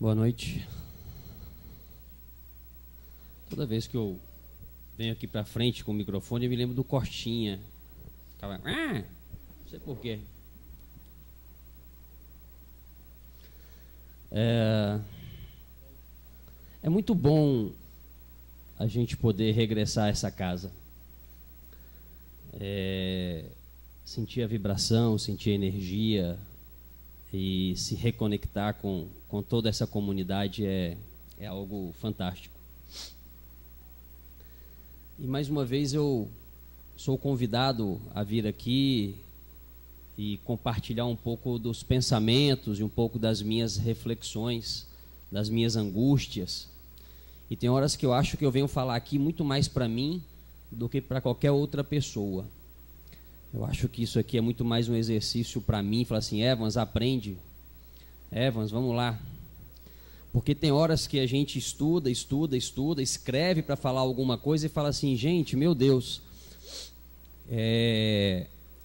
Boa noite. Toda vez que eu venho aqui para frente com o microfone, eu me lembro do Costinha. Não sei por quê. É muito bom a gente poder regressar a essa casa. Sentir a vibração, sentir a energia e se reconectar com toda essa comunidade é algo fantástico. E mais uma vez eu sou convidado a vir aqui e compartilhar um pouco dos pensamentos e um pouco das minhas reflexões, das minhas angústias. E tem horas que eu acho que eu venho falar aqui muito mais para mim do que para qualquer outra pessoa. Eu acho que isso aqui é muito mais um exercício para mim, falar assim, Evans, aprende. Evans, vamos lá. Porque tem horas que a gente estuda, escreve para falar alguma coisa e fala assim, gente, meu Deus,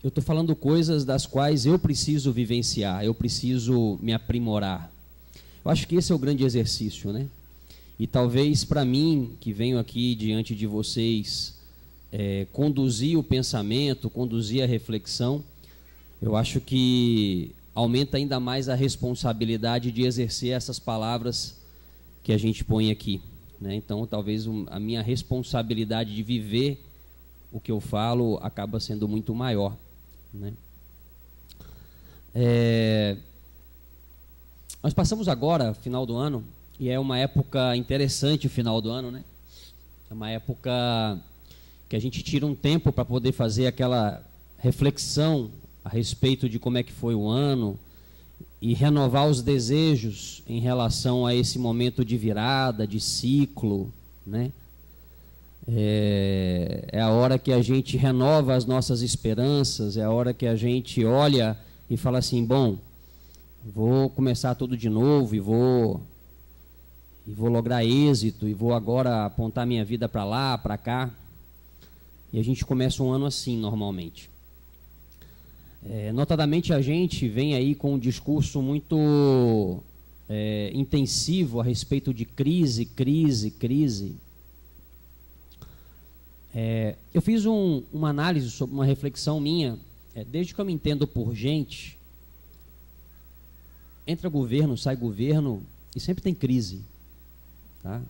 eu estou falando coisas das quais eu preciso vivenciar, eu preciso me aprimorar. Eu acho que esse é o grande exercício, né? E talvez para mim, que venho aqui diante de vocês, conduzir o pensamento, conduzir a reflexão, eu acho que aumenta ainda mais a responsabilidade de exercer essas palavras que a gente põe aqui, né? Então, talvez a minha responsabilidade de viver o que eu falo acaba sendo muito maior, né? Nós passamos agora, final do ano, e é uma época interessante o final do ano, né? É uma época que a gente tira um tempo para poder fazer aquela reflexão a respeito de como é que foi o ano e renovar os desejos em relação a esse momento de virada, de ciclo, né? É a hora que a gente renova as nossas esperanças, é a hora que a gente olha e fala assim, bom, vou começar tudo de novo e vou lograr êxito, e vou agora apontar minha vida para lá, para cá. E a gente começa um ano assim, normalmente. Notadamente, a gente vem aí com um discurso muito intensivo a respeito de crise. Eu fiz uma análise sobre uma reflexão minha, desde que eu me entendo por gente, entra governo, sai governo, e sempre tem crise. Tá?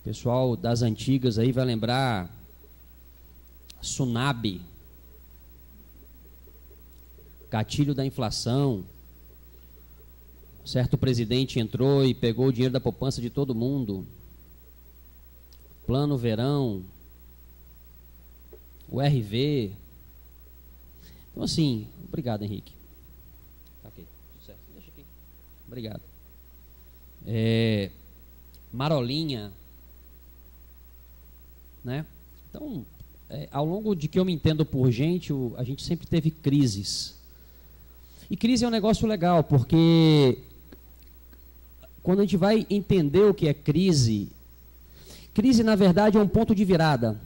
O pessoal das antigas aí vai lembrar tsunami, gatilho da inflação, certo presidente entrou e pegou o dinheiro da poupança de todo mundo, plano verão, o RV. Então assim, obrigado, Henrique. Ok, tudo certo, deixa aqui. Obrigado. Marolinha, né? Então, ao longo de que eu me entendo por gente, a gente sempre teve crises. E crise é um negócio legal, porque quando a gente vai entender o que é crise, na verdade é um ponto de virada.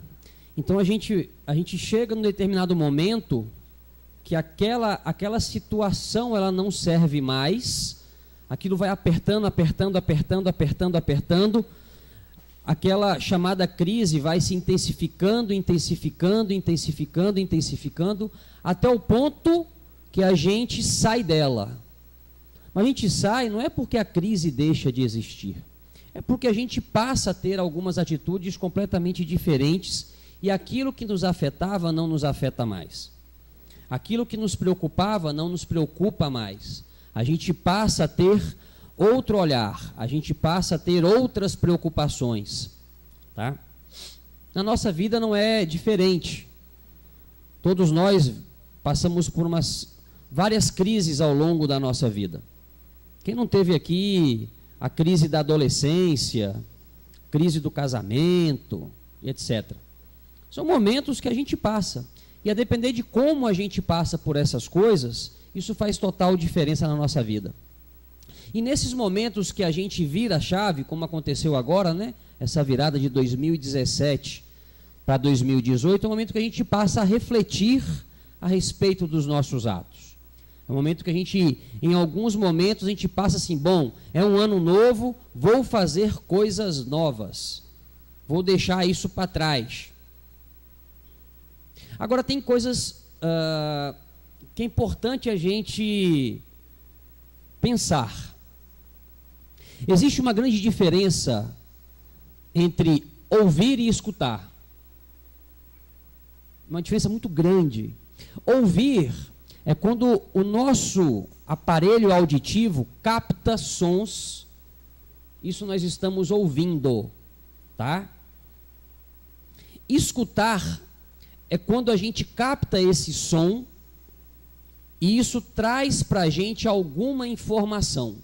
Então a gente chega num determinado momento que aquela situação ela não serve mais, aquilo vai apertando, aquela chamada crise vai se intensificando, até o ponto que a gente sai dela. Mas a gente sai não é porque a crise deixa de existir, é porque a gente passa a ter algumas atitudes completamente diferentes e aquilo que nos afetava não nos afeta mais. Aquilo que nos preocupava não nos preocupa mais. A gente passa a ter outro olhar, a gente passa a ter outras preocupações, tá? Na nossa vida não é diferente. Todos nós passamos por várias crises ao longo da nossa vida. Quem não teve aqui a crise da adolescência, crise do casamento, etc. São momentos que a gente passa. E a depender de como a gente passa por essas coisas, isso faz total diferença na nossa vida. E nesses momentos que a gente vira a chave, como aconteceu agora, né? Essa virada de 2017 para 2018, é um momento que a gente passa a refletir a respeito dos nossos atos. É É um momento que a gente, em alguns momentos, a gente passa assim, bom, é um ano novo, vou fazer coisas novas. Vou deixar isso para trás. Agora, tem coisas que é importante a gente pensar. Existe uma grande diferença entre ouvir e escutar. Uma diferença muito grande. Ouvir é quando o nosso aparelho auditivo capta sons. Isso nós estamos ouvindo, tá? Escutar é quando a gente capta esse som e isso traz para a gente alguma informação.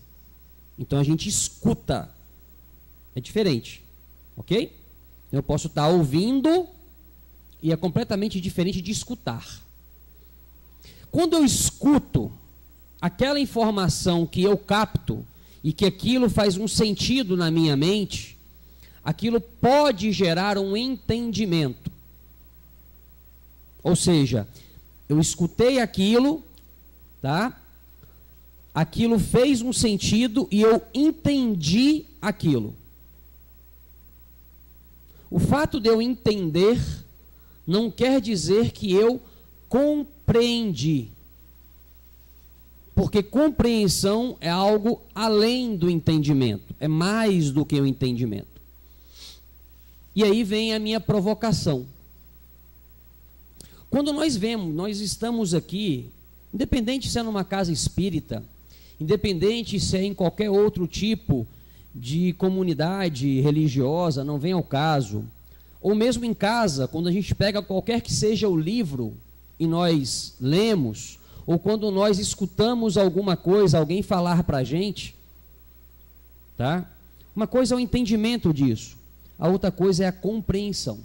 Então a gente escuta. É diferente, ok? Eu posso estar ouvindo e é completamente diferente de escutar. Quando eu escuto aquela informação que eu capto e que aquilo faz um sentido na minha mente, aquilo pode gerar um entendimento. Ou seja, eu escutei aquilo, tá? Aquilo fez um sentido e eu entendi aquilo. O fato de eu entender não quer dizer que eu compreendi. Porque compreensão é algo além do entendimento, é mais do que o entendimento. E aí vem a minha provocação. Quando nós estamos aqui, independente se é numa casa espírita, independente se é em qualquer outro tipo de comunidade religiosa, não vem ao caso, ou mesmo em casa, quando a gente pega qualquer que seja o livro e nós lemos, ou quando nós escutamos alguma coisa, alguém falar para a gente, tá? Uma coisa é o entendimento disso, a outra coisa é a compreensão.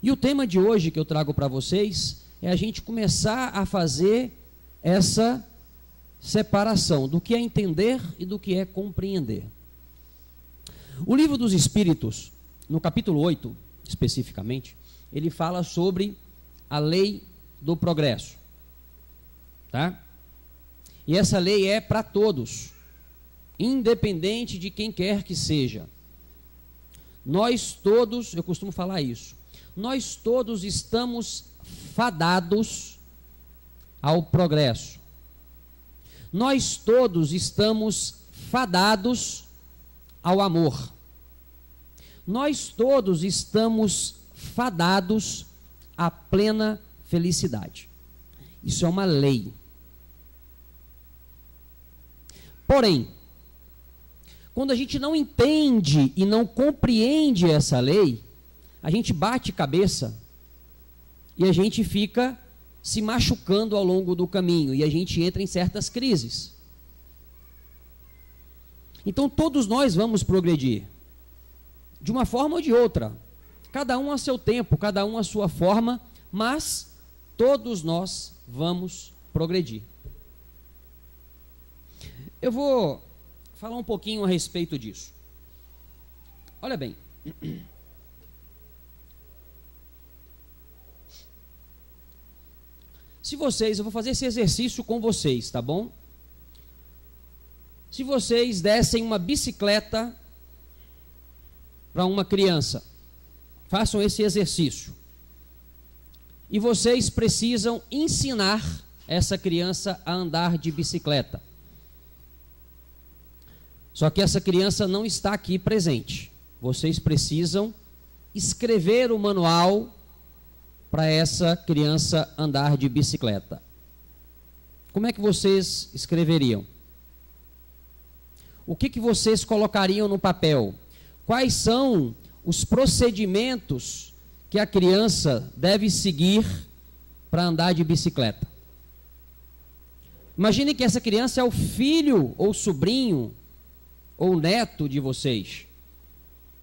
E o tema de hoje que eu trago para vocês é a gente começar a fazer essa separação do que é entender e do que é compreender. O Livro dos Espíritos, no capítulo 8, especificamente, ele fala sobre a lei do progresso. Tá? E essa lei é para todos, independente de quem quer que seja. Nós todos, eu costumo falar isso, nós todos estamos fadados ao progresso. Nós todos estamos fadados ao amor. Nós todos estamos fadados à plena felicidade. Isso é uma lei. Porém, quando a gente não entende e não compreende essa lei, a gente bate cabeça e a gente fica se machucando ao longo do caminho e a gente entra em certas crises. Então todos nós vamos progredir, de uma forma ou de outra, cada um a seu tempo, cada um a sua forma, mas todos nós vamos progredir. Eu vou falar um pouquinho a respeito disso. Olha bem. Eu vou fazer esse exercício com vocês, tá bom? Se vocês dessem uma bicicleta para uma criança, façam esse exercício. E vocês precisam ensinar essa criança a andar de bicicleta. Só que essa criança não está aqui presente. Vocês precisam escrever o manual para essa criança andar de bicicleta. Como é que vocês escreveriam? O que vocês colocariam no papel? Quais são os procedimentos que a criança deve seguir para andar de bicicleta? Imagine que essa criança é o filho ou sobrinho ou neto de vocês.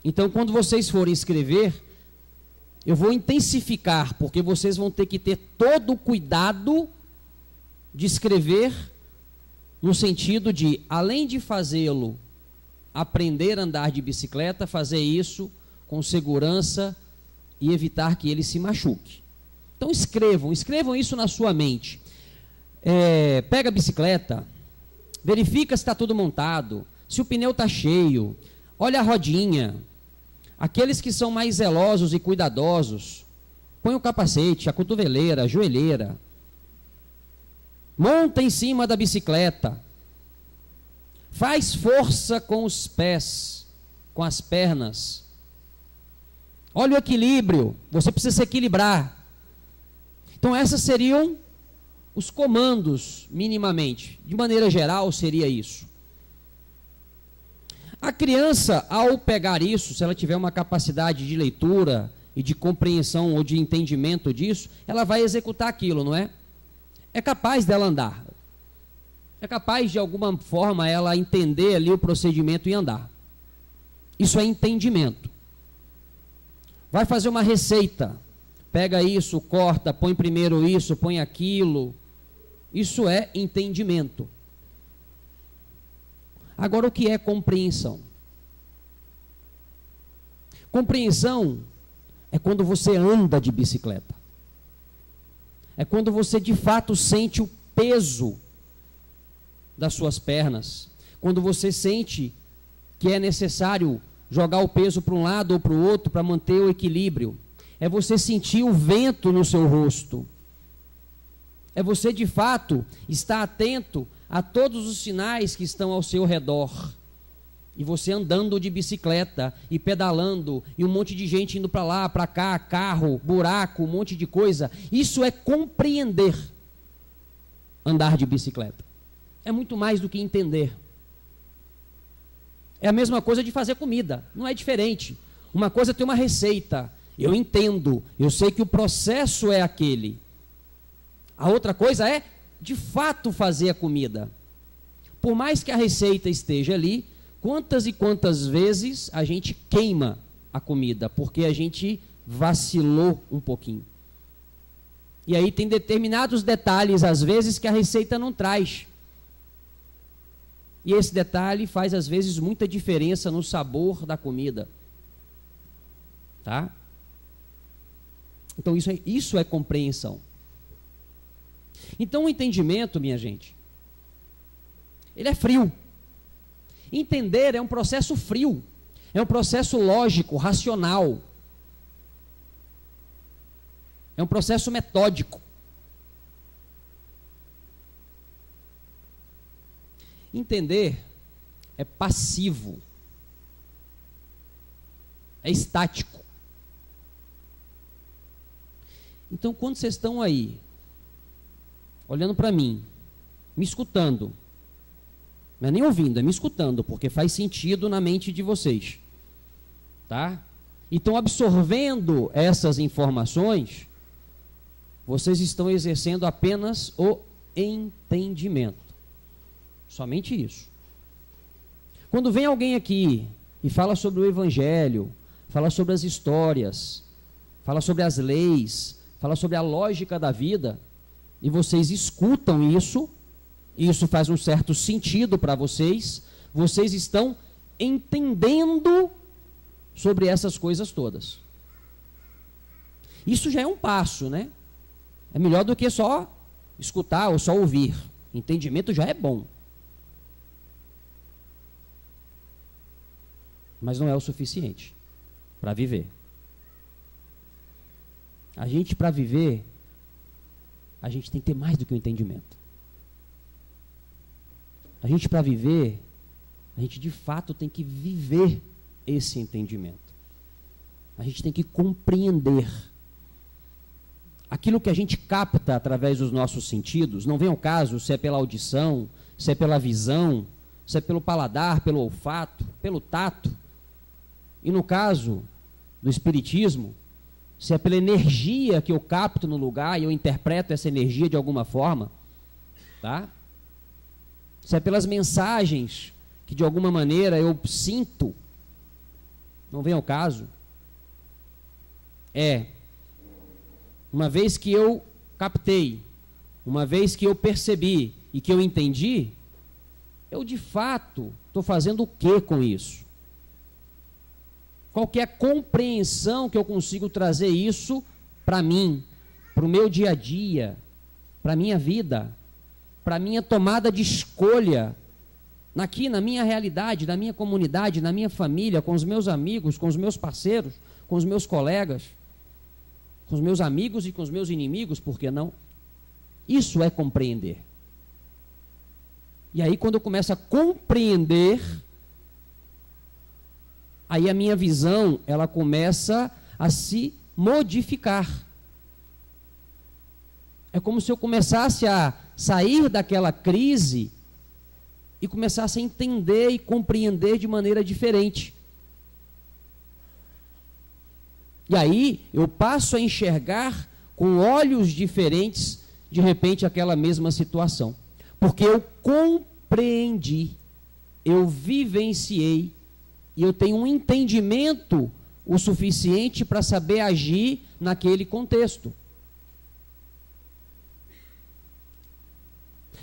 Então, quando vocês forem escrever, eu vou intensificar, porque vocês vão ter que ter todo o cuidado de escrever no sentido de, além de fazê-lo aprender a andar de bicicleta, fazer isso com segurança e evitar que ele se machuque. Então escrevam isso na sua mente. pega a bicicleta, verifica se está tudo montado, se o pneu está cheio, olha a rodinha. Aqueles que são mais zelosos e cuidadosos, põe o capacete, a cotoveleira, a joelheira, monta em cima da bicicleta, faz força com os pés, com as pernas. Olha o equilíbrio, você precisa se equilibrar. Então, esses seriam os comandos, minimamente. De maneira geral, seria isso. A criança, ao pegar isso, se ela tiver uma capacidade de leitura e de compreensão ou de entendimento disso, ela vai executar aquilo, não é? É capaz dela andar. É capaz, de alguma forma, ela entender ali o procedimento e andar. Isso é entendimento. Vai fazer uma receita. Pega isso, corta, põe primeiro isso, põe aquilo. Isso é entendimento. Agora, o que é compreensão? Compreensão é quando você anda de bicicleta. É quando você, de fato, sente o peso das suas pernas. Quando você sente que é necessário jogar o peso para um lado ou para o outro para manter o equilíbrio. É você sentir o vento no seu rosto. É você, de fato, estar atento a todos os sinais que estão ao seu redor. E você andando de bicicleta e pedalando, e um monte de gente indo para lá, para cá, carro, buraco, um monte de coisa. Isso é compreender andar de bicicleta. É muito mais do que entender. É a mesma coisa de fazer comida, não é diferente. Uma coisa tem uma receita, eu entendo, eu sei que o processo é aquele. A outra coisa é, de fato, fazer a comida. Por mais que a receita esteja ali, quantas e quantas vezes a gente queima a comida, porque a gente vacilou um pouquinho. E aí tem determinados detalhes, às vezes, que a receita não traz. E esse detalhe faz, às vezes, muita diferença no sabor da comida. Tá? Então, isso é compreensão. Então, o entendimento, minha gente, ele é frio. Entender é um processo frio. É um processo lógico, racional. É um processo metódico. Entender é passivo. É estático. Então, quando vocês estão aí, olhando para mim, me escutando, não é nem ouvindo, é me escutando, porque faz sentido na mente de vocês, tá? E estão absorvendo essas informações, vocês estão exercendo apenas o entendimento. Somente isso. Quando vem alguém aqui e fala sobre o Evangelho, fala sobre as histórias, fala sobre as leis, fala sobre a lógica da vida, e vocês escutam isso, e isso faz um certo sentido para vocês, vocês estão entendendo sobre essas coisas todas. Isso já é um passo, né? É melhor do que só escutar ou só ouvir. Entendimento já é bom. Mas não é o suficiente para viver. A gente, para viver, a gente tem que ter mais do que o entendimento. A gente, para viver, a gente de fato tem que viver esse entendimento. A gente tem que compreender. Aquilo que a gente capta através dos nossos sentidos, não vem ao caso se é pela audição, se é pela visão, se é pelo paladar, pelo olfato, pelo tato. E no caso do espiritismo, se é pela energia que eu capto no lugar e eu interpreto essa energia de alguma forma, tá? Se é pelas mensagens que de alguma maneira eu sinto, não vem ao caso. Uma vez que eu captei, uma vez que eu percebi e que eu entendi, eu de fato estou fazendo o que com isso? Qual que é a compreensão que eu consigo trazer isso para mim, para o meu dia a dia, para a minha vida? para a minha tomada de escolha, aqui na minha realidade, na minha comunidade, na minha família, com os meus amigos, com os meus parceiros, com os meus colegas, com os meus amigos e com os meus inimigos, por que não? Isso é compreender. E aí, quando eu começo a compreender, aí a minha visão, ela começa a se modificar. É como se eu começasse a sair daquela crise e começasse a entender e compreender de maneira diferente. E aí eu passo a enxergar com olhos diferentes, de repente, aquela mesma situação. Porque eu compreendi, eu vivenciei, e eu tenho um entendimento o suficiente para saber agir naquele contexto.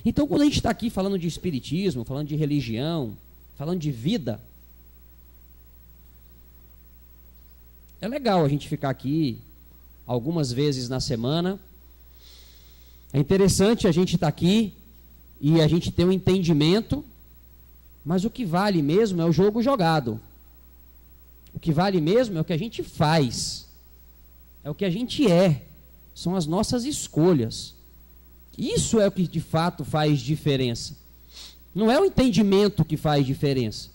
Então, quando a gente está aqui falando de espiritismo, falando de religião, falando de vida, é legal a gente ficar aqui algumas vezes na semana. É interessante a gente estar aqui e a gente ter um entendimento, mas o que vale mesmo é o jogo jogado. O que vale mesmo é o que a gente faz, é o que a gente é, são as nossas escolhas. Isso é o que de fato faz diferença. Não é o entendimento que faz diferença.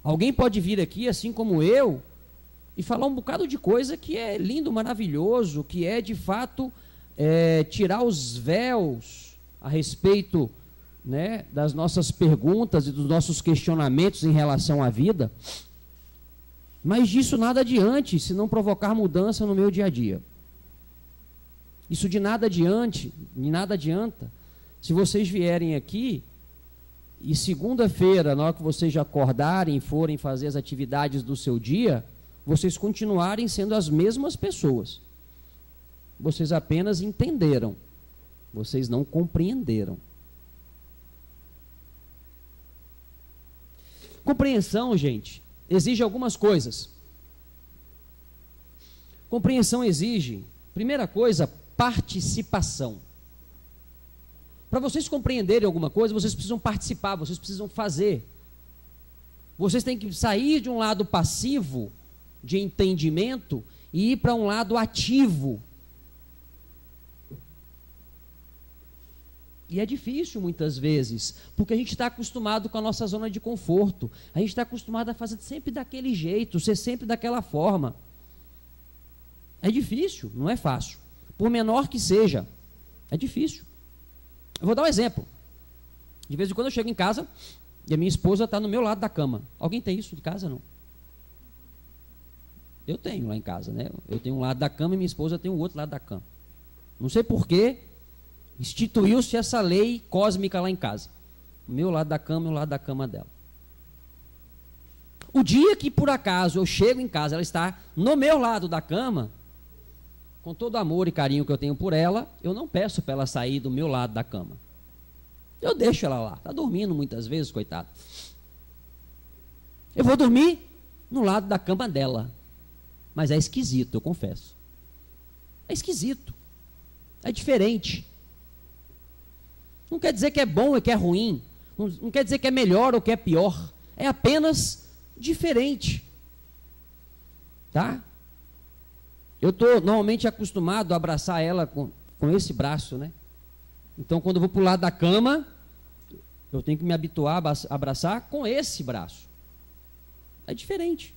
Alguém pode vir aqui, assim como eu, e falar um bocado de coisa que é lindo, maravilhoso, que é de fato tirar os véus a respeito, né, das nossas perguntas e dos nossos questionamentos em relação à vida, mas disso nada adiante se não provocar mudança no meu dia a dia. Isso de nada adianta se vocês vierem aqui e segunda-feira, na hora que vocês já acordarem e forem fazer as atividades do seu dia, vocês continuarem sendo as mesmas pessoas. Vocês apenas entenderam, vocês não compreenderam. Compreensão, gente, exige algumas coisas. Compreensão exige, primeira coisa, participação. Para vocês compreenderem alguma coisa, vocês precisam participar, vocês precisam fazer. Vocês têm que sair de um lado passivo, de entendimento, e ir para um lado ativo. E é difícil muitas vezes, porque a gente está acostumado com a nossa zona de conforto. A gente está acostumado a fazer sempre daquele jeito, ser sempre daquela forma. É difícil, não é fácil. Por menor que seja, é difícil. Eu vou dar um exemplo. De vez em quando eu chego em casa e a minha esposa está no meu lado da cama. Alguém tem isso de casa, não? Eu tenho lá em casa, né? Eu tenho um lado da cama e minha esposa tem o outro lado da cama. Não sei porquê, instituiu-se essa lei cósmica lá em casa. O meu lado da cama e o lado da cama dela. O dia que por acaso eu chego em casa, ela está no meu lado da cama, com todo o amor e carinho que eu tenho por ela, eu não peço para ela sair do meu lado da cama. Eu deixo ela lá. Está dormindo muitas vezes, coitada. Eu vou dormir no lado da cama dela. Mas é esquisito, eu confesso. É esquisito. É diferente. Não quer dizer que é bom ou que é ruim. Não quer dizer que é melhor ou que é pior. É apenas diferente. Tá? Eu estou normalmente acostumado a abraçar ela com esse braço, né? Então, quando eu vou para o lado da cama, eu tenho que me habituar a abraçar com esse braço. É diferente.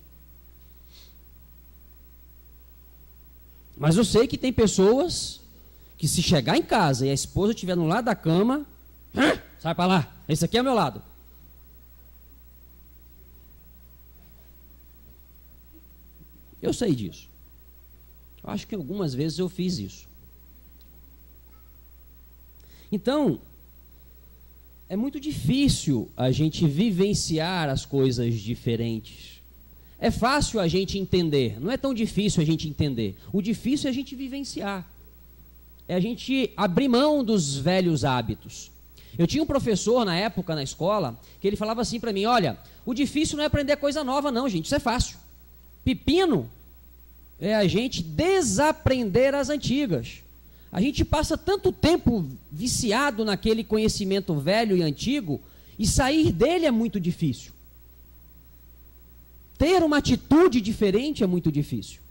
Mas eu sei que tem pessoas que, se chegar em casa e a esposa estiver no lado da cama, sai para lá, esse aqui é o meu lado. Eu sei disso. Eu acho que algumas vezes eu fiz isso. Então, é muito difícil a gente vivenciar as coisas diferentes. É fácil a gente entender, não é tão difícil a gente entender. O difícil é a gente vivenciar. É a gente abrir mão dos velhos hábitos. Eu tinha um professor na época na escola, que ele falava assim para mim: olha, o difícil não é aprender coisa nova não, gente, isso é fácil. Pepino é a gente desaprender as antigas. A gente passa tanto tempo viciado naquele conhecimento velho e antigo, e sair dele é muito difícil. Ter uma atitude diferente é muito difícil.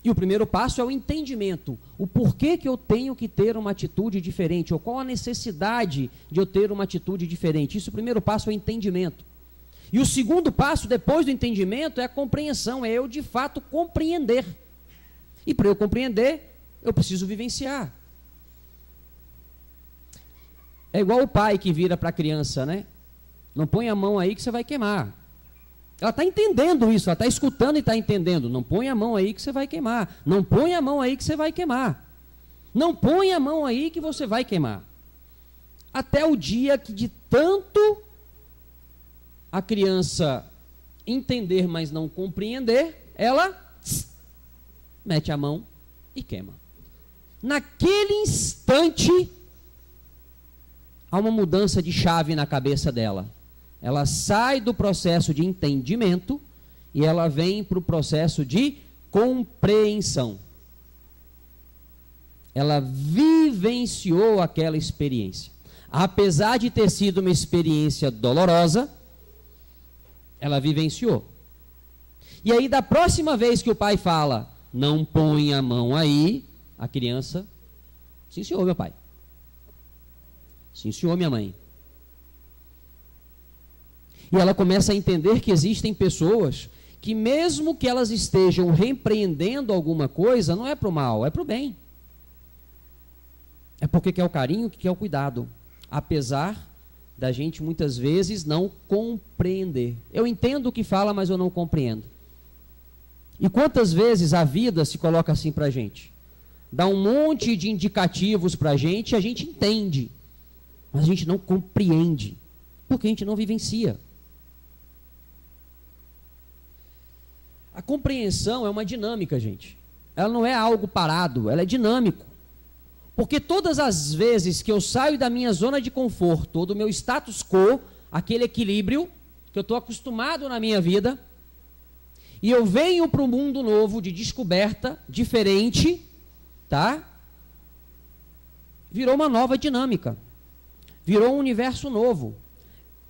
E o primeiro passo é o entendimento. O porquê que eu tenho que ter uma atitude diferente, ou qual a necessidade de eu ter uma atitude diferente. Isso, o primeiro passo é o entendimento. E o segundo passo, depois do entendimento, é a compreensão, é eu de fato compreender. E para eu compreender, eu preciso vivenciar. É igual o pai que vira para a criança, né? Não põe a mão aí que você vai queimar. Ela está entendendo isso, ela está escutando e está entendendo. Não põe a mão aí que você vai queimar. Não põe a mão aí que você vai queimar. Não põe a mão aí que você vai queimar. Até o dia que de tanto a criança entender, mas não compreender, ela mete a mão e queima. Naquele instante, há uma mudança de chave na cabeça dela. Ela sai do processo de entendimento e ela vem para o processo de compreensão. Ela vivenciou aquela experiência. Apesar de ter sido uma experiência dolorosa, ela vivenciou. E aí, da próxima vez que o pai fala, não põe a mão aí, a criança, sim senhor, meu pai. Sim senhor, minha mãe. E ela começa a entender que existem pessoas que, mesmo que elas estejam repreendendo alguma coisa, não é para o mal, é para o bem. É porque quer o carinho, que quer o cuidado. Apesar da gente muitas vezes não compreender. Eu entendo o que fala, mas eu não compreendo. E quantas vezes a vida se coloca assim para a gente? Dá um monte de indicativos para a gente entende, mas a gente não compreende, porque a gente não vivencia. A compreensão é uma dinâmica, gente. Ela não é algo parado, ela é dinâmico. Porque todas as vezes que eu saio da minha zona de conforto, ou do meu status quo, aquele equilíbrio que eu estou acostumado na minha vida, e eu venho para um mundo novo, de descoberta, diferente, tá? Virou uma nova dinâmica. Virou um universo novo.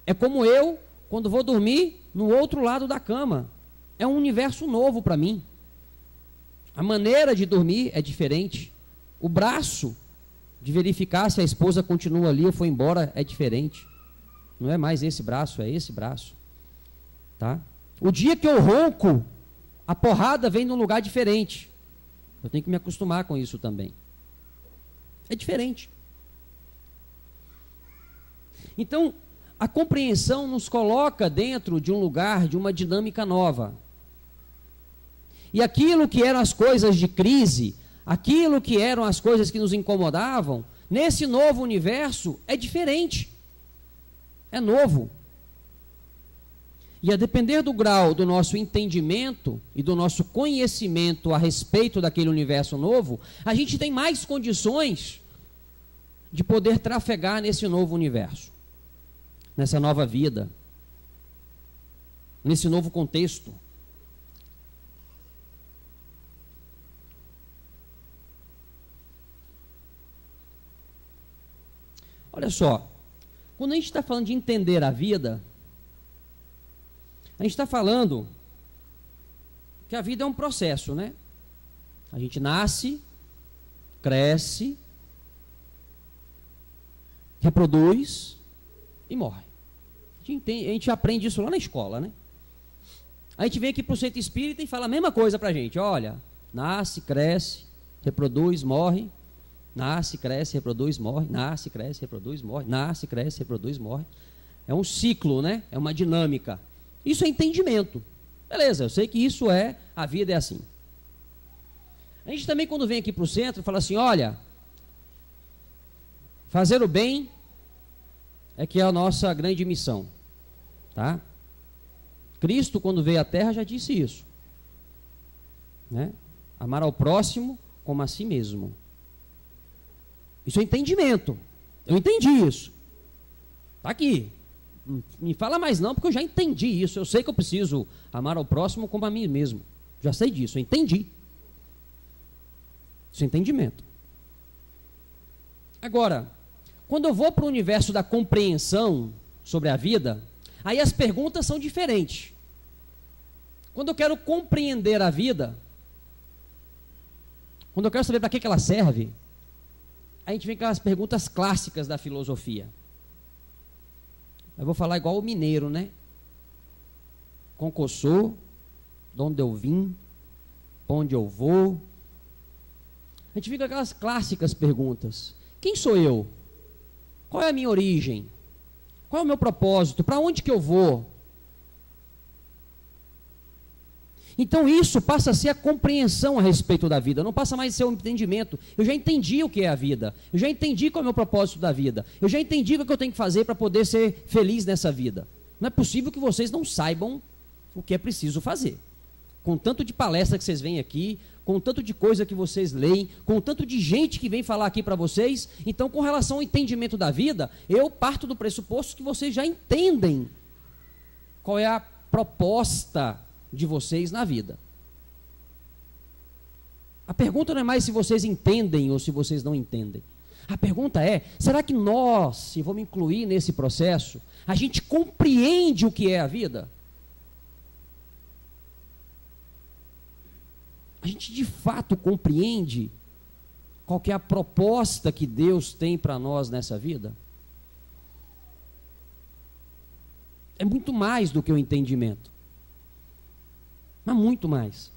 É como eu, quando vou dormir, no outro lado da cama. É um universo novo para mim. A maneira de dormir é diferente. O braço de verificar se a esposa continua ali ou foi embora é diferente. Não é mais esse braço, é esse braço. Tá? O dia que eu ronco, a porrada vem num lugar diferente. Eu tenho que me acostumar com isso também. É diferente. Então, a compreensão nos coloca dentro de um lugar, de uma dinâmica nova. E aquilo que eram as coisas de crise, aquilo que eram as coisas que nos incomodavam, nesse novo universo é diferente. É novo. E a depender do grau do nosso entendimento e do nosso conhecimento a respeito daquele universo novo, a gente tem mais condições de poder trafegar nesse novo universo, nessa nova vida, nesse novo contexto. Olha só, quando a gente está falando de entender a vida, a gente está falando que a vida é um processo, né? A gente nasce, cresce, reproduz e morre. A gente aprende isso lá na escola, né? A gente vem aqui para o centro espírita e fala a mesma coisa para a gente. Olha, nasce, cresce, reproduz, morre. Nasce, cresce, reproduz, morre. Nasce, cresce, reproduz, morre. Nasce, cresce, reproduz, morre. É um ciclo, né? É uma dinâmica. Isso é entendimento. Beleza, eu sei que isso é, a vida é assim. A gente também, quando vem aqui para o centro, fala assim, olha, fazer o bem é que é a nossa grande missão. Tá? Cristo, quando veio à Terra, já disse isso. Né? Amar ao próximo como a si mesmo. Isso é entendimento. Eu entendi isso. Está aqui. Não me fala mais não, porque eu já entendi isso. Eu sei que eu preciso amar ao próximo como a mim mesmo. Já sei disso, eu entendi. Isso é entendimento. Agora, quando eu vou para o universo da compreensão sobre a vida, aí as perguntas são diferentes. Quando eu quero compreender a vida, quando eu quero saber para que ela serve, a gente vem com aquelas perguntas clássicas da filosofia. Eu vou falar igual o mineiro, né? Com que eu sou, de onde eu vim, para onde eu vou. A gente fica com aquelas clássicas perguntas. Quem sou eu? Qual é a minha origem? Qual é o meu propósito? Para onde que eu vou? Então isso passa a ser a compreensão a respeito da vida, não passa mais a ser um entendimento. Eu já entendi o que é a vida, eu já entendi qual é o meu propósito da vida, eu já entendi o que eu tenho que fazer para poder ser feliz nessa vida. Não é possível que vocês não saibam o que é preciso fazer. Com tanto de palestra que vocês vêm aqui, com tanto de coisa que vocês leem, com tanto de gente que vem falar aqui para vocês, então com relação ao entendimento da vida, eu parto do pressuposto que vocês já entendem qual é a proposta de vocês na vida. A pergunta não é mais se vocês entendem ou se vocês não entendem. A pergunta é, será que nós, se vamos incluir nesse processo, a gente compreende o que é a vida? A gente de fato compreende qual que é a proposta que Deus tem para nós nessa vida? É muito mais do que o entendimento. Mas muito mais.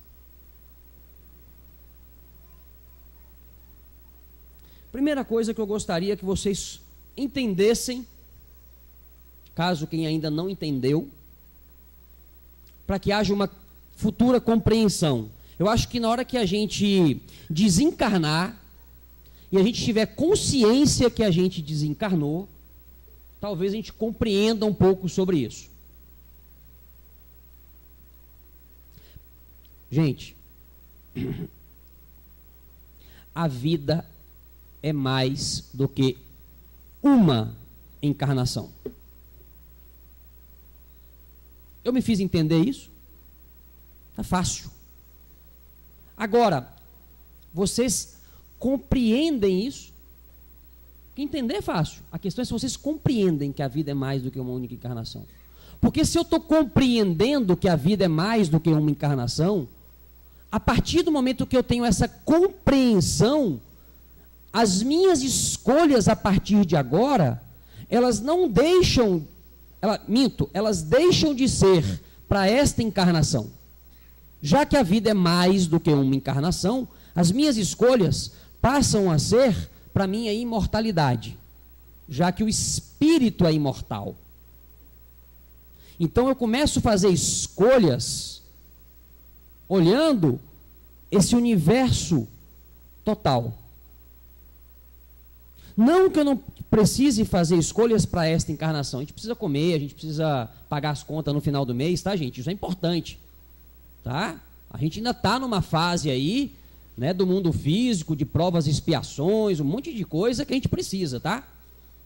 Primeira coisa que eu gostaria que vocês entendessem, caso quem ainda não entendeu, para que haja uma futura compreensão. Eu acho que na hora que a gente desencarnar, e a gente tiver consciência que a gente desencarnou, talvez a gente compreenda um pouco sobre isso. Gente, a vida é mais do que uma encarnação. Eu me fiz entender isso? Tá fácil. Agora, vocês compreendem isso? Entender é fácil. A questão é se vocês compreendem que a vida é mais do que uma única encarnação. Porque se eu estou compreendendo que a vida é mais do que uma encarnação, a partir do momento que eu tenho essa compreensão, as minhas escolhas a partir de agora, elas não deixam, elas deixam de ser para esta encarnação. Já que a vida é mais do que uma encarnação, as minhas escolhas passam a ser, para mim, a imortalidade, já que o espírito é imortal. Então eu começo a fazer escolhas olhando esse universo total. Não que eu não precise fazer escolhas para esta encarnação. A gente precisa comer, a gente precisa pagar as contas no final do mês, tá, gente? Isso é importante, tá? A gente ainda está numa fase aí, né, do mundo físico, de provas e expiações, um monte de coisa que a gente precisa, tá?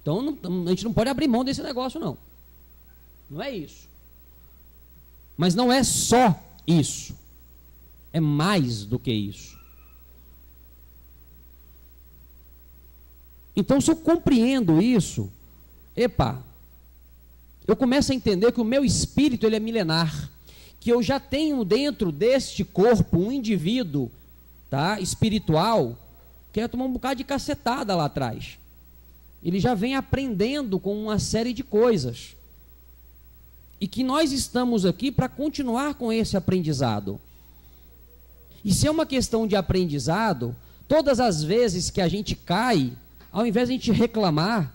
Então a gente não pode abrir mão desse negócio, não. Não é isso. Mas não é só isso. É mais do que isso. Então, se eu compreendo isso, eu começo a entender que o meu espírito ele é milenar, que eu já tenho dentro deste corpo um indivíduo, tá, espiritual, que ia tomar um bocado de cacetada lá atrás. Ele já vem aprendendo com uma série de coisas. E que nós estamos aqui para continuar com esse aprendizado. E se é uma questão de aprendizado, todas as vezes que a gente cai, ao invés de a gente reclamar,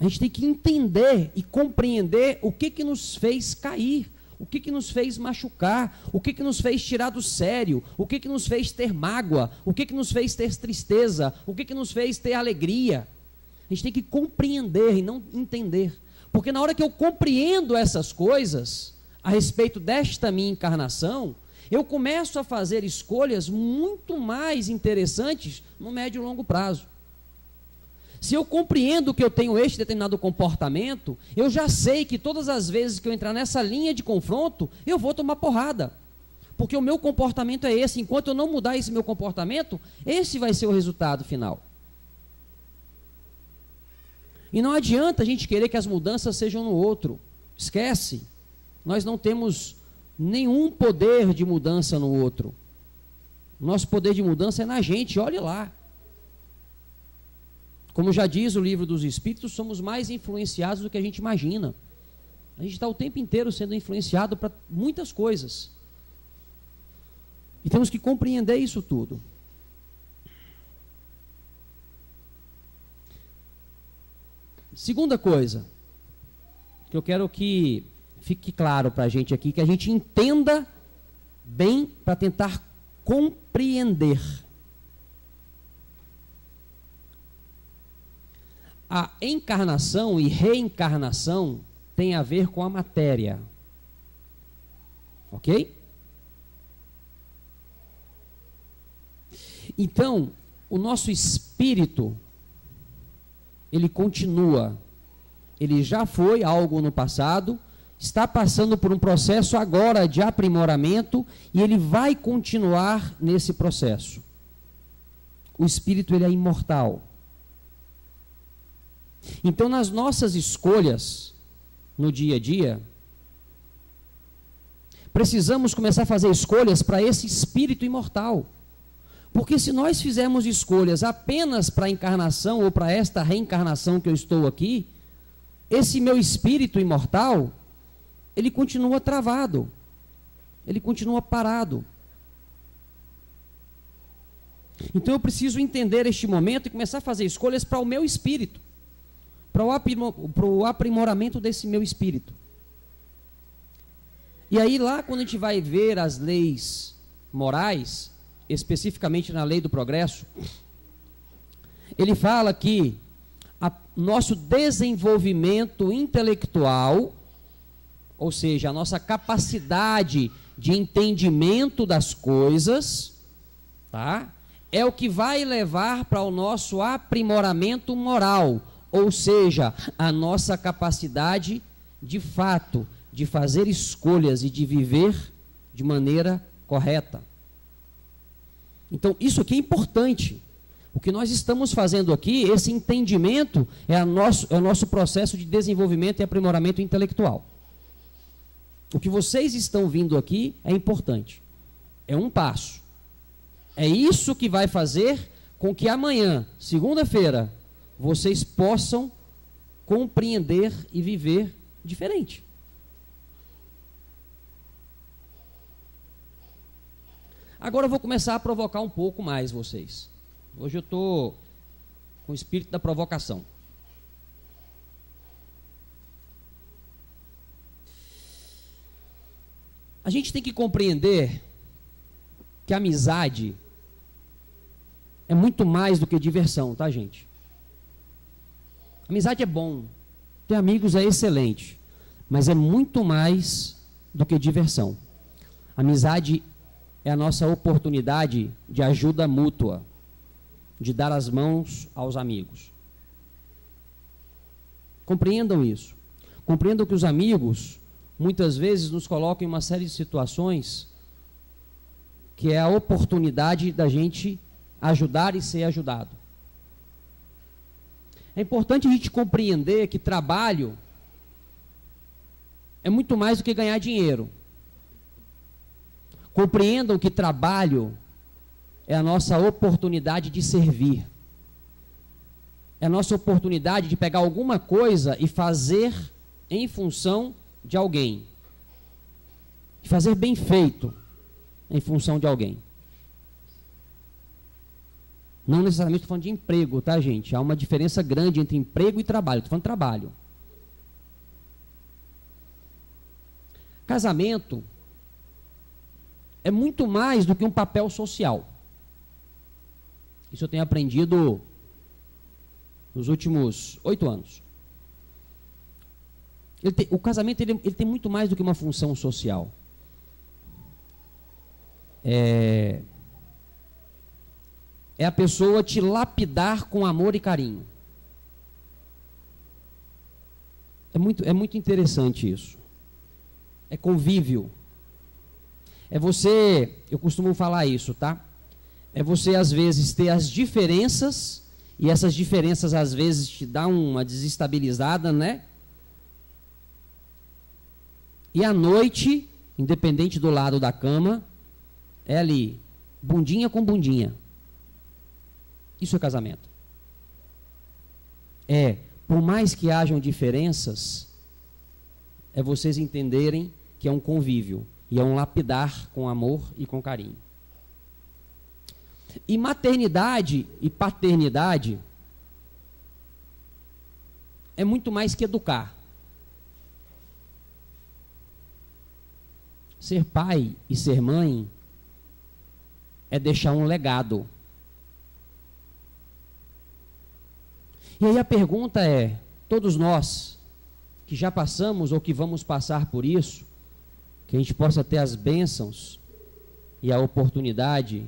a gente tem que entender e compreender o que nos fez cair, o que nos fez machucar, o que nos fez tirar do sério, o que nos fez ter mágoa, o que nos fez ter tristeza, o que nos fez ter alegria. A gente tem que compreender e não entender. Porque na hora que eu compreendo essas coisas, a respeito desta minha encarnação, eu começo a fazer escolhas muito mais interessantes no médio e longo prazo. Se eu compreendo que eu tenho este determinado comportamento, eu já sei que todas as vezes que eu entrar nessa linha de confronto, eu vou tomar porrada. Porque o meu comportamento é esse. Enquanto eu não mudar esse meu comportamento, esse vai ser o resultado final. E não adianta a gente querer que as mudanças sejam no outro. Esquece. Nós não temos nenhum poder de mudança no outro. Nosso poder de mudança é na gente, olhe lá. Como já diz o livro dos Espíritos, somos mais influenciados do que a gente imagina. A gente está o tempo inteiro sendo influenciado para muitas coisas. E temos que compreender isso tudo. Segunda coisa, que eu quero que fique claro para a gente aqui, que a gente entenda bem para tentar compreender. A encarnação e reencarnação tem a ver com a matéria. Ok? Então, o nosso espírito, ele continua. Ele já foi algo no passado, está passando por um processo agora de aprimoramento e ele vai continuar nesse processo. O espírito, ele é imortal. Então, nas nossas escolhas, no dia a dia, precisamos começar a fazer escolhas para esse espírito imortal. Porque se nós fizermos escolhas apenas para a encarnação ou para esta reencarnação que eu estou aqui, esse meu espírito imortal, ele continua travado, ele continua parado. Então eu preciso entender este momento e começar a fazer escolhas para o meu espírito, para o aprimoramento desse meu espírito. E aí lá quando a gente vai ver as leis morais, especificamente na lei do progresso, ele fala que nosso desenvolvimento intelectual, ou seja, a nossa capacidade de entendimento das coisas, tá? É o que vai levar para o nosso aprimoramento moral, ou seja, a nossa capacidade de fato de fazer escolhas e de viver de maneira correta. Então, isso aqui é importante. O que nós estamos fazendo aqui, esse entendimento, é o nosso processo de desenvolvimento e aprimoramento intelectual. O que vocês estão vindo aqui é importante. É um passo. É isso que vai fazer com que amanhã, segunda-feira, vocês possam compreender e viver diferente. Agora eu vou começar a provocar um pouco mais vocês. Hoje eu estou com o espírito da provocação. A gente tem que compreender que a amizade é muito mais do que diversão, tá, gente? Amizade é bom, ter amigos é excelente, mas é muito mais do que diversão. Amizade é a nossa oportunidade de ajuda mútua, de dar as mãos aos amigos. Compreendam isso. Compreendam que os amigos, muitas vezes, nos colocam em uma série de situações que é a oportunidade da gente ajudar e ser ajudado. É importante a gente compreender que trabalho é muito mais do que ganhar dinheiro. Compreendam que trabalho é a nossa oportunidade de servir. É a nossa oportunidade de pegar alguma coisa e fazer em função de alguém. De fazer bem feito em função de alguém. Não necessariamente estou falando de emprego, tá, gente? Há uma diferença grande entre emprego e trabalho. Estou falando de trabalho. Casamento é muito mais do que um papel social. Isso eu tenho aprendido nos últimos 8 anos. O casamento ele tem muito mais do que uma função social. É a pessoa te lapidar com amor e carinho. É muito interessante isso. É convívio. É você, eu costumo falar isso, tá? É você, às vezes, ter as diferenças, e essas diferenças, às vezes, te dão uma desestabilizada, né? E à noite, independente do lado da cama, é ali, bundinha com bundinha. Isso é casamento. Por mais que hajam diferenças, é vocês entenderem que é um convívio, e é um lapidar com amor e com carinho. E maternidade e paternidade é muito mais que educar. Ser pai e ser mãe é deixar um legado. E aí a pergunta é, todos nós que já passamos ou que vamos passar por isso, que a gente possa ter as bênçãos e a oportunidade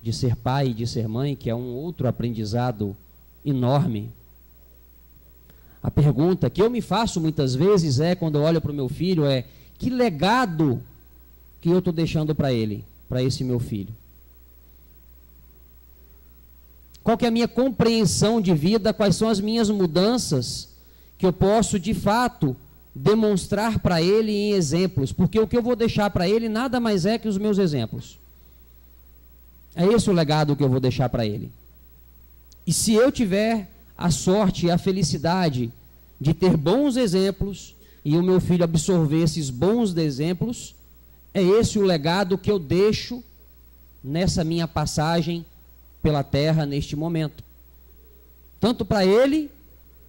de ser pai e de ser mãe, que é um outro aprendizado enorme. A pergunta que eu me faço muitas vezes quando eu olho para o meu filho, que legado que eu estou deixando para ele, para esse meu filho? Qual que é a minha compreensão de vida, quais são as minhas mudanças que eu posso, de fato, demonstrar para ele em exemplos, porque o que eu vou deixar para ele nada mais é que os meus exemplos. É esse o legado que eu vou deixar para ele. E se eu tiver a sorte e a felicidade de ter bons exemplos, e o meu filho absorver esses bons exemplos, é esse o legado que eu deixo nessa minha passagem pela terra neste momento. Tanto para ele,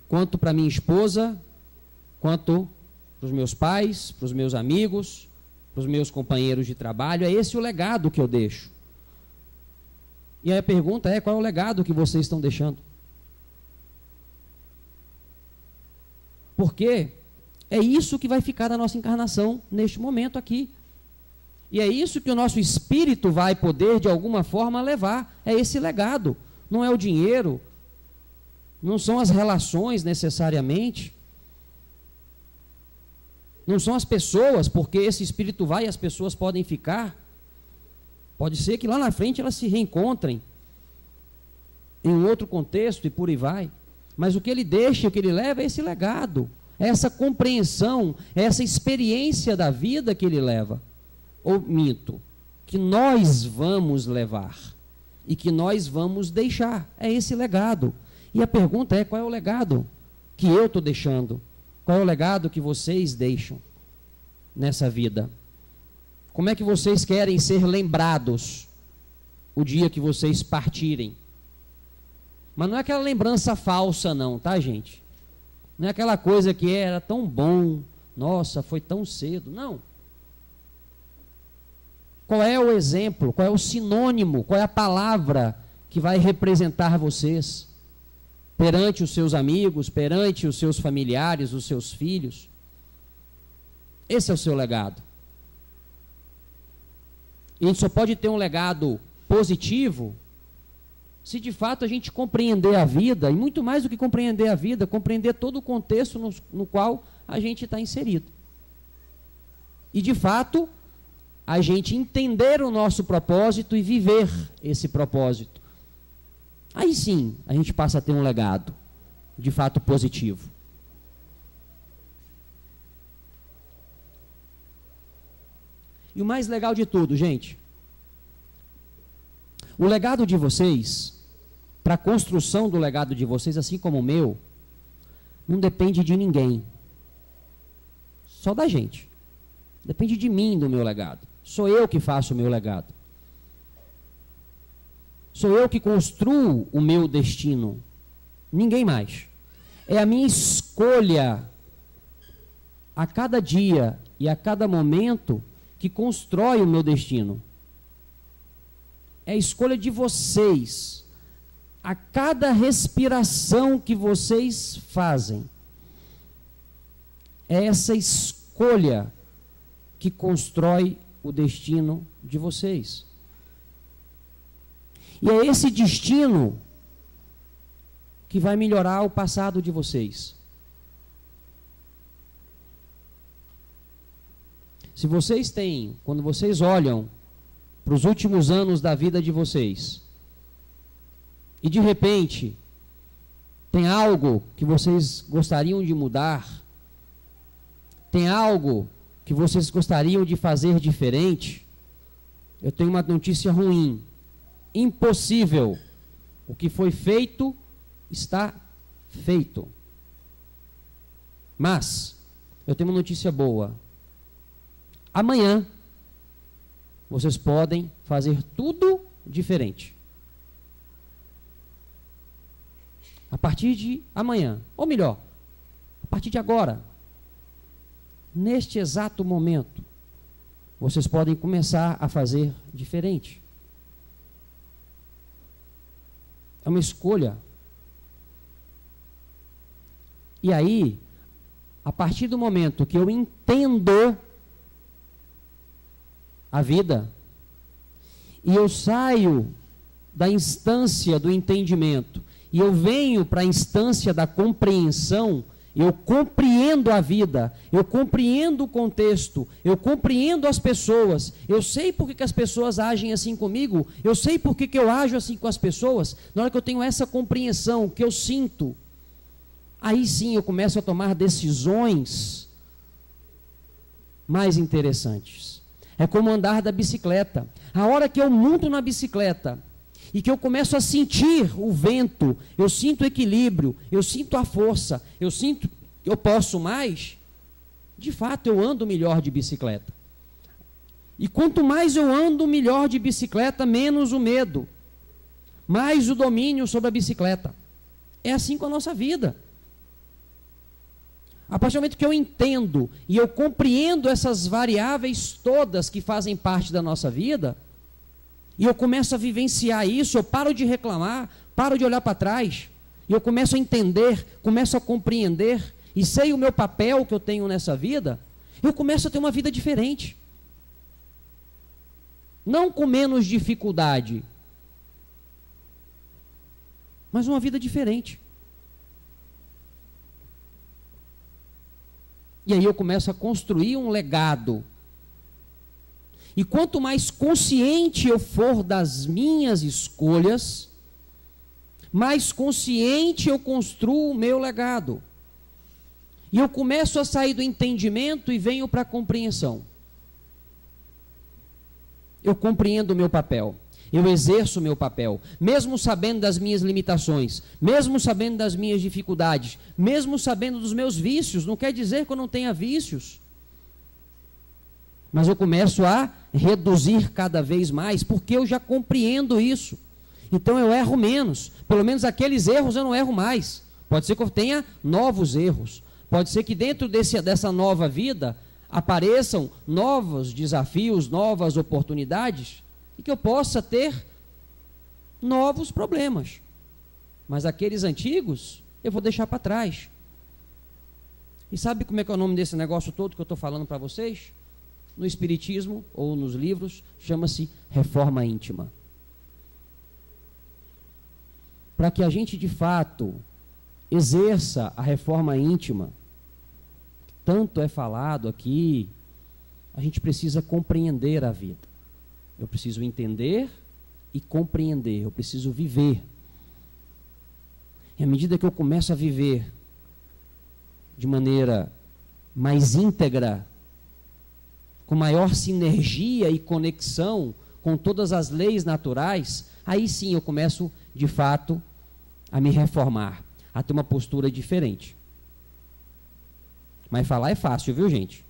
quanto para minha esposa, quanto para os meus pais, para os meus amigos, para os meus companheiros de trabalho. É esse o legado que eu deixo. E aí a pergunta é, qual é o legado que vocês estão deixando? Porque é isso que vai ficar da nossa encarnação neste momento aqui. E é isso que o nosso espírito vai poder, de alguma forma, levar. É esse legado. Não é o dinheiro, não são as relações necessariamente, não são as pessoas, porque esse espírito vai e as pessoas podem ficar. Pode ser que lá na frente elas se reencontrem em um outro contexto e por aí vai. Mas o que ele deixa, o que ele leva é esse legado, é essa compreensão, é essa experiência da vida que ele leva. Ou minto, que nós vamos levar e que nós vamos deixar. É esse legado. E a pergunta é, qual é o legado que eu estou deixando? Qual é o legado que vocês deixam nessa vida? Como é que vocês querem ser lembrados o dia que vocês partirem? Mas não é aquela lembrança falsa não, tá, gente? Não é aquela coisa que era tão bom, nossa, foi tão cedo. Não. Qual é o exemplo, qual é o sinônimo, qual é a palavra que vai representar vocês perante os seus amigos, perante os seus familiares, os seus filhos? Esse é o seu legado. E a gente só pode ter um legado positivo se de fato a gente compreender a vida, e muito mais do que compreender a vida, compreender todo o contexto no qual a gente está inserido. E de fato, a gente entender o nosso propósito e viver esse propósito. Aí sim, a gente passa a ter um legado, de fato positivo. E o mais legal de tudo, gente, o legado de vocês, para a construção do legado de vocês, assim como o meu, não depende de ninguém. Só da gente. Depende de mim, do meu legado. Sou eu que faço o meu legado. Sou eu que construo o meu destino. Ninguém mais. É a minha escolha a cada dia e a cada momento que constrói o meu destino. É a escolha de vocês. A cada respiração que vocês fazem. É essa escolha que constrói o destino de vocês. E é esse destino que vai melhorar o passado de vocês. Se vocês têm, quando vocês olham para os últimos anos da vida de vocês, e de repente tem algo que vocês gostariam de mudar, tem algo que vocês gostariam de fazer diferente, eu tenho uma notícia ruim. Impossível. O que foi feito, está feito. Mas, eu tenho uma notícia boa. Amanhã, vocês podem fazer tudo diferente. A partir de amanhã, ou melhor, a partir de agora, neste exato momento, vocês podem começar a fazer diferente. É uma escolha. E aí, a partir do momento que eu entendo a vida, e eu saio da instância do entendimento, e eu venho para a instância da compreensão, eu compreendo a vida, eu compreendo o contexto, eu compreendo as pessoas, eu sei por que as pessoas agem assim comigo, eu sei por que eu ajo assim com as pessoas. Na hora que eu tenho essa compreensão, que eu sinto, aí sim eu começo a tomar decisões mais interessantes. É como andar da bicicleta. A hora que eu monto na bicicleta e que eu começo a sentir o vento, eu sinto o equilíbrio, eu sinto a força, eu sinto que eu posso mais, de fato eu ando melhor de bicicleta. E quanto mais eu ando melhor de bicicleta, menos o medo, mais o domínio sobre a bicicleta. É assim com a nossa vida. A partir do momento que eu entendo e eu compreendo essas variáveis todas que fazem parte da nossa vida, e eu começo a vivenciar isso, eu paro de reclamar, paro de olhar para trás, e eu começo a entender, começo a compreender, e sei o meu papel que eu tenho nessa vida, eu começo a ter uma vida diferente. Não com menos dificuldade, mas uma vida diferente. E aí eu começo a construir um legado. E quanto mais consciente eu for das minhas escolhas, mais consciente eu construo o meu legado. E eu começo a sair do entendimento e venho para a compreensão. Eu compreendo o meu papel. Eu exerço o meu papel, mesmo sabendo das minhas limitações, mesmo sabendo das minhas dificuldades, mesmo sabendo dos meus vícios. Não quer dizer que eu não tenha vícios. Mas eu começo a reduzir cada vez mais, porque eu já compreendo isso. Então eu erro menos. Pelo menos aqueles erros eu não erro mais. Pode ser que eu tenha novos erros. Pode ser que dentro dessa nova vida apareçam novos desafios, novas oportunidades, e que eu possa ter novos problemas. Mas aqueles antigos eu vou deixar para trás. E sabe como é que é o nome desse negócio todo que eu estou falando para vocês? No Espiritismo ou nos livros, chama-se reforma íntima. Para que a gente de fato exerça a reforma íntima, tanto é falado aqui, a gente precisa compreender a vida. Eu preciso entender e compreender, eu preciso viver. E à medida que eu começo a viver de maneira mais íntegra, com maior sinergia e conexão com todas as leis naturais, aí sim eu começo, de fato, a me reformar, a ter uma postura diferente. Mas falar é fácil, viu, gente?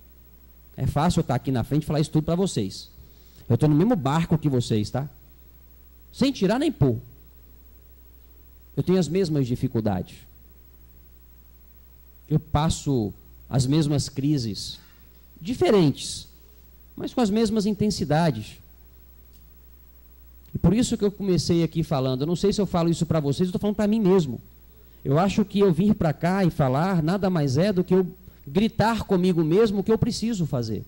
É fácil eu estar aqui na frente e falar isso tudo para vocês. Eu estou no mesmo barco que vocês, tá? Sem tirar nem pôr. Eu tenho as mesmas dificuldades. Eu passo as mesmas crises, diferentes, mas com as mesmas intensidades. E por isso que eu comecei aqui falando, eu não sei se eu falo isso para vocês, eu estou falando para mim mesmo. Eu acho que eu vir para cá e falar nada mais é do que eu gritar comigo mesmo o que eu preciso fazer.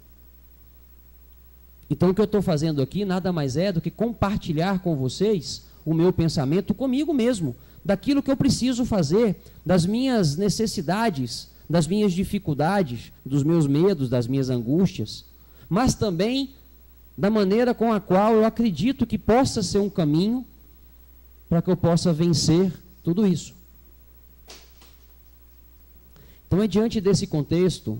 Então o que eu estou fazendo aqui nada mais é do que compartilhar com vocês o meu pensamento comigo mesmo, daquilo que eu preciso fazer, das minhas necessidades, das minhas dificuldades, dos meus medos, das minhas angústias, mas também da maneira com a qual eu acredito que possa ser um caminho para que eu possa vencer tudo isso. Então é diante desse contexto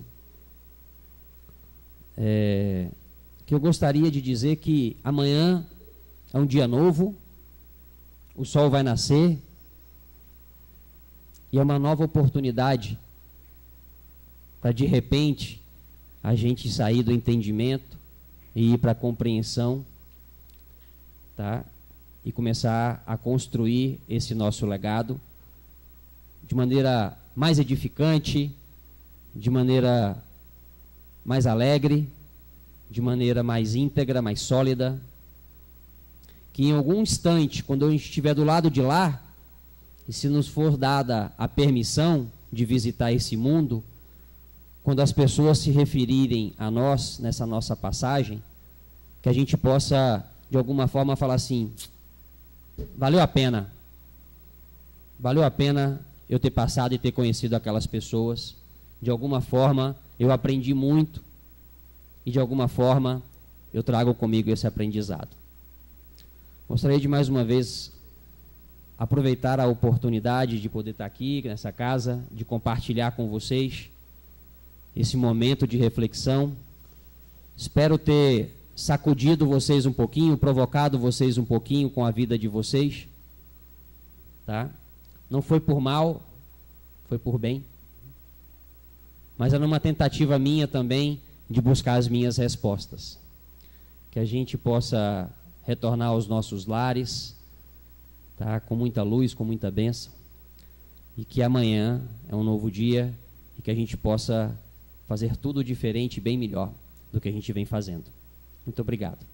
que eu gostaria de dizer que amanhã é um dia novo, o sol vai nascer, e é uma nova oportunidade para de repente a gente sair do entendimento e ir para a compreensão, tá? E começar a construir esse nosso legado de maneira mais edificante, de maneira mais alegre, de maneira mais íntegra, mais sólida, que em algum instante, quando eu estiver do lado de lá, e se nos for dada a permissão de visitar esse mundo, quando as pessoas se referirem a nós, nessa nossa passagem, que a gente possa, de alguma forma, falar assim, valeu a pena eu ter passado e ter conhecido aquelas pessoas, de alguma forma eu aprendi muito, e de alguma forma eu trago comigo esse aprendizado. Gostaria de mais uma vez aproveitar a oportunidade de poder estar aqui nessa casa, de compartilhar com vocês esse momento de reflexão. Espero ter sacudido vocês um pouquinho, provocado vocês um pouquinho com a vida de vocês, tá? Não foi por mal, foi por bem, mas era uma tentativa minha também de buscar as minhas respostas, que a gente possa retornar aos nossos lares, tá? Com muita luz, com muita bênção, e que amanhã é um novo dia e que a gente possa fazer tudo diferente e bem melhor do que a gente vem fazendo. Muito obrigado.